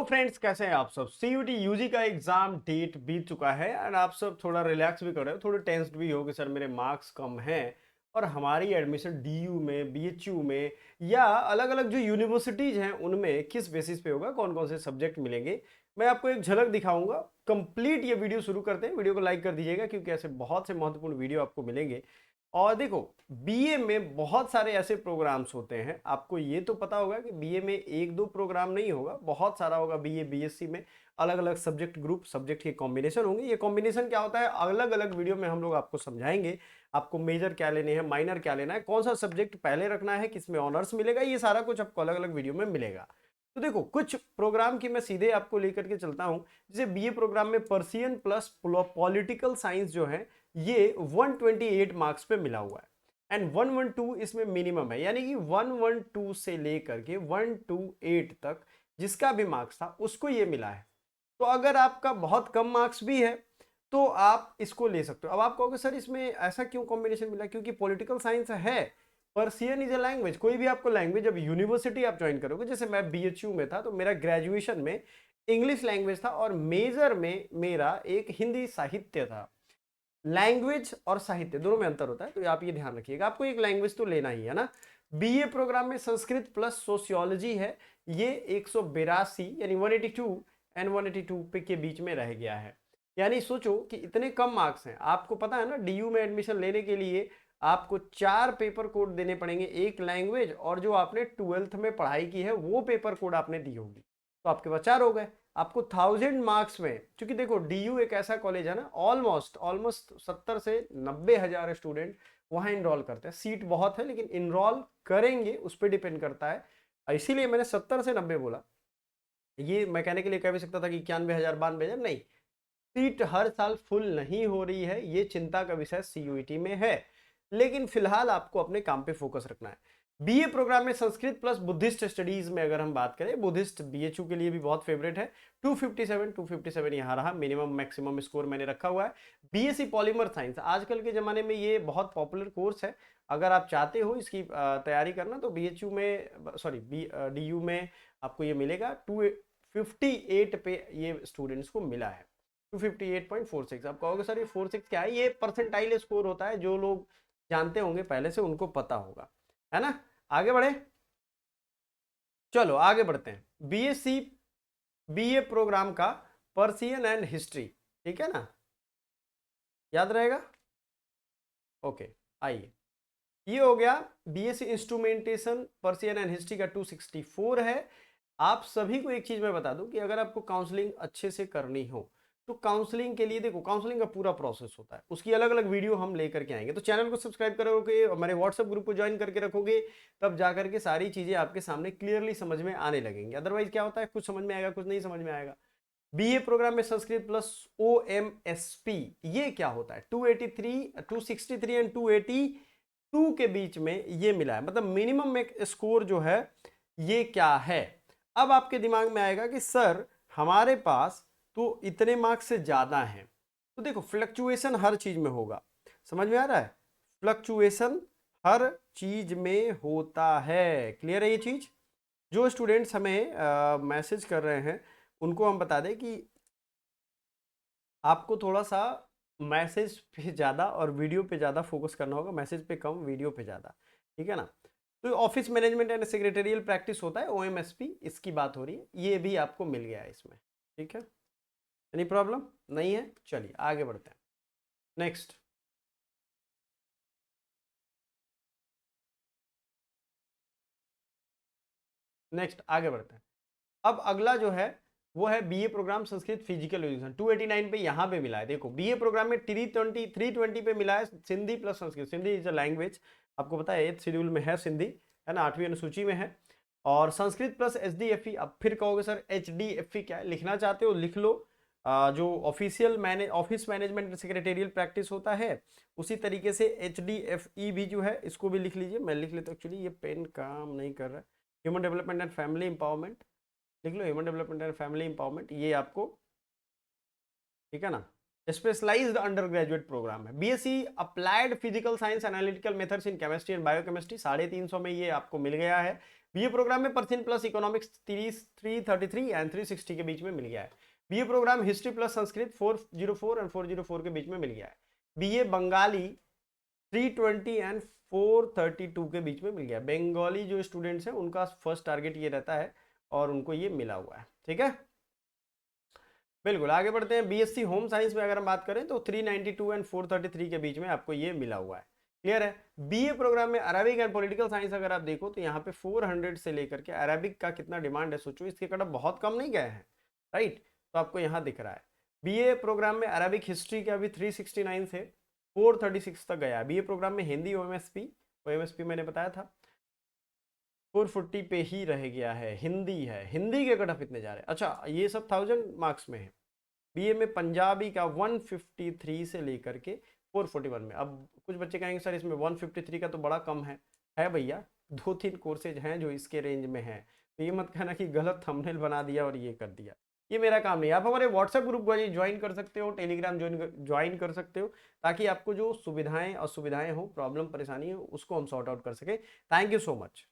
तो फ्रेंड्स, कैसे हैं आप सब। सीयूटी यूजी का एग्जाम डेट बीत चुका है एंड आप सब थोड़ा रिलैक्स भी कर रहे हो, थोड़े टेंस्ड भी हो कि सर मेरे मार्क्स कम हैं और हमारी एडमिशन डीयू में, बीएचयू में या अलग अलग जो यूनिवर्सिटीज हैं उनमें किस बेसिस पे होगा, कौन कौन से सब्जेक्ट मिलेंगे। मैं आपको एक झलक दिखाऊंगा। कंप्लीट ये वीडियो शुरू करते हैं। वीडियो को लाइक कर दीजिएगा क्योंकि ऐसे बहुत से महत्वपूर्ण वीडियो आपको मिलेंगे। और देखो, बीए में बहुत सारे ऐसे प्रोग्राम्स होते हैं। आपको ये तो पता होगा कि बीए में एक दो प्रोग्राम नहीं होगा, बहुत सारा होगा। बीए बीएससी में अलग अलग सब्जेक्ट ग्रुप, सब्जेक्ट के कॉम्बिनेशन होंगे। ये कॉम्बिनेशन क्या होता है, अलग अलग वीडियो में हम लोग आपको समझाएंगे। आपको मेजर क्या लेने हैं, माइनर क्या लेना है, कौन सा सब्जेक्ट पहले रखना है, किसमें ऑनर्स मिलेगा, ये सारा कुछ आपको अलग अलग वीडियो में मिलेगा। तो देखो, कुछ प्रोग्राम की मैं सीधे आपको लेकर के चलता हूं। जैसे बीए प्रोग्राम में पर्सियन प्लस पॉलिटिकल साइंस जो है ये 128 मार्क्स पे मिला हुआ है एंड 112 इसमें मिनिमम है, यानी कि 112 से लेकर के 128 तक जिसका भी मार्क्स था उसको ये मिला है। तो अगर आपका बहुत कम मार्क्स भी है तो आप इसको ले सकते हो। अब आप कहोगे सर इसमें ऐसा क्यों कॉम्बिनेशन मिला, क्योंकि पॉलिटिकल साइंस है। पर्सियन इज ए लैंग्वेज, कोई भी आपको लैंग्वेज, जब यूनिवर्सिटी आप ज्वाइन करोगे, जैसे मैं बीएचयू में था तो मेरा ग्रेजुएशन में इंग्लिश लैंग्वेज था और मेजर में मेरा एक हिंदी साहित्य था। लैंग्वेज और साहित्य दोनों में अंतर होता है, तो आप ये ध्यान रखिएगा, आपको एक लैंग्वेज तो लेना ही है ना। बीए प्रोग्राम में संस्कृत प्लस सोशियोलॉजी है, ये 182 यानी 182 एंड 182 पे के बीच में रह गया है। यानी सोचो कि इतने कम मार्क्स हैं। आपको पता है ना, डीयू में एडमिशन लेने के लिए आपको 4 पेपर कोड देने पड़ेंगे, एक लैंग्वेज और जो आपने 12th में पढ़ाई की है वो पेपर कोड आपने दी होगी, तो आपके पास 4 हो गए। आपको 1000 मार्क्स में, क्योंकि देखो डीयू एक ऐसा कॉलेज है ना, ऑलमोस्ट ऑलमोस्ट 70 से 90,000 स्टूडेंट वहां इनरोल करते हैं। सीट बहुत है लेकिन इनरोल करेंगे उस पर डिपेंड करता है, इसीलिए मैंने 70 से 90 बोला। ये मैं कहने के लिए कह भी सकता था कि 91,000 92,000, नहीं। सीट हर साल फुल नहीं हो रही है, ये चिंता का विषय सीयूईटी में है, लेकिन फिलहाल आपको अपने काम पे फोकस रखना है। बीए प्रोग्राम में संस्कृत प्लस बुद्धिस्ट स्टडीज में अगर हम बात करें, बुद्धिस्ट बीएचयू के लिए भी बहुत फेवरेट है। 257 यहां रहा, मिनिमम मैक्सिमम स्कोर मैंने रखा हुआ है। बीएससी पॉलीमर साइंस, आजकल के जमाने में ये बहुत पॉपुलर कोर्स है। अगर आप चाहते हो इसकी तैयारी करना तो बीएचयू में, सॉरी डीयू में आपको ये मिलेगा। 258 पे ये स्टूडेंट्स को मिला है, 258.46। आप कहोगे सर ये 46 क्या है, ये परसेंटाइल स्कोर होता है, जो लोग जानते होंगे पहले से उनको पता होगा, है ना। आगे बढ़े, चलो आगे बढ़ते हैं। बीएससी बीए प्रोग्राम का पर्सियन एंड हिस्ट्री, ठीक है ना, याद रहेगा। ओके, आइए, ये हो गया BSc instrumentation Persian and history का 264 है। आप सभी को एक चीज मैं बता दूं कि अगर आपको काउंसलिंग अच्छे से करनी हो तो काउंसलिंग के लिए देखो, काउंसलिंग का पूरा प्रोसेस होता है, उसकी अलग अलग वीडियो हम लेकर के आएंगे। तो चैनल को सब्सक्राइब करोगे, हमारे व्हाट्सएप ग्रुप को ज्वाइन करके रखोगे, तब जाकर के सारी चीजें आपके सामने क्लियरली समझ में आने लगेंगी। अदरवाइज क्या होता है, कुछ समझ में आएगा, कुछ नहीं समझ में आएगा। बीए प्रोग्राम में संस्कृत प्लस ओएमएसपी, ये क्या होता है, 283 263 एंड 282 के बीच में ये मिला है, मतलब मिनिमम एक स्कोर जो है ये क्या है। अब आपके दिमाग में आएगा कि सर हमारे पास तो इतने मार्क्स से ज्यादा हैं। तो देखो, फ्लक्चुएशन हर चीज में होगा, समझ में आ रहा है, फ्लक्चुएशन हर चीज में होता है। क्लियर है ये चीज। जो स्टूडेंट्स हमें मैसेज कर रहे हैं उनको हम बता दें कि आपको थोड़ा सा मैसेज पे ज़्यादा और वीडियो पे ज़्यादा फोकस करना होगा, मैसेज पे कम, वीडियो पे ज़्यादा, ठीक है ना। तो office management and secretarial practice होता है, ओएमएसपी, इसकी बात हो रही है, ये भी आपको मिल गया है इसमें, ठीक है। एनी प्रॉब्लम नहीं है, चलिए आगे बढ़ते हैं। नेक्स्ट, आगे बढ़ते हैं। अब अगला जो है वो है BA program Sanskrit physical education, 289 पे यहाँ पे मिला है। देखो, बीए प्रोग्राम में 320 पे मिला है Sindhi plus Sanskrit. Sindhi is a language, आपको पता है 8th शेड्यूल में है सिंधी, है ना, 8वीं अनुसूची में है। और संस्कृत प्लस एचडीएफई। अब फिर कहोगे सर एचडीएफई क्या है, लिखना चाहते हो लिख लो। जो official office management secretarial practice होता है उसी तरीके से एचडीएफई भी जो है इसको भी लिख लीजिए। मैं लिख लेता हूँ, एक्चुअली ये पेन काम नहीं कर रहा है। Human development and family empowerment, लिख लो, human development and family empowerment, ये आपको, ठीक है ना। स्पेशलाइज्ड अंडर ग्रेजुएट प्रोग्राम है। BSc applied physical science analytical methods in chemistry and biochemistry, 350 में ये आपको मिल गया है। बीए प्रोग्राम में परसेंट प्लस इकोनॉमिक्स 333 एंड 360 के बीच में मिल गया है। BA programme history plus Sanskrit 404 and 404 के बीच में मिल गया है। बीए बंगाली 320 एंड 432 के बीच में मिल गया। बंगाली जो स्टूडेंट्स हैं उनका फर्स्ट टारगेट ये रहता है और उनको ये मिला हुआ है। ठीक है, बिल्कुल आगे बढ़ते हैं। बीएससी होम साइंस में अगर हम बात करें तो 392 एंड 433 के बीच में आपको ये मिला हुआ है। क्लियर है। बीए प्रोग्राम में अरबिक एंड पॉलिटिकल साइंस अगर आप देखो तो यहाँ पे 400 से लेकर के अरबिक का कितना डिमांड है सोचो, इसके कट ऑफ बहुत कम नहीं गए हैं, राइट। तो आपको यहाँ दिख रहा है बीए प्रोग्राम में अरबिक हिस्ट्री का भी 369 से 436 तक गया। बीए प्रोग्राम में हिंदी ओएमएसपी मैंने बताया था 440 पे ही रह गया है। हिंदी है, हिंदी के कट ऑफ इतने जा रहे हैं। अच्छा ये सब 1000 मार्क्स में है। बीए में पंजाबी का 153 से लेकर के 441 में। अब कुछ बच्चे कहेंगे सर इसमें 153 का तो बड़ा कम है भैया, 2-3 कोर्सेज हैं जो इसके रेंज में हैं। तो ये मत कहना कि गलत थंबनेल बना दिया और ये कर दिया, ये मेरा काम नहीं। आप हमारे व्हाट्सएप ग्रुप को ज्वाइन कर सकते हो, टेलीग्राम ज्वाइन कर सकते हो, ताकि आपको जो सुविधाएं असुविधाएं हो, प्रॉब्लम परेशानी हो, उसको हम सॉर्ट आउट कर सके। Thank you so much.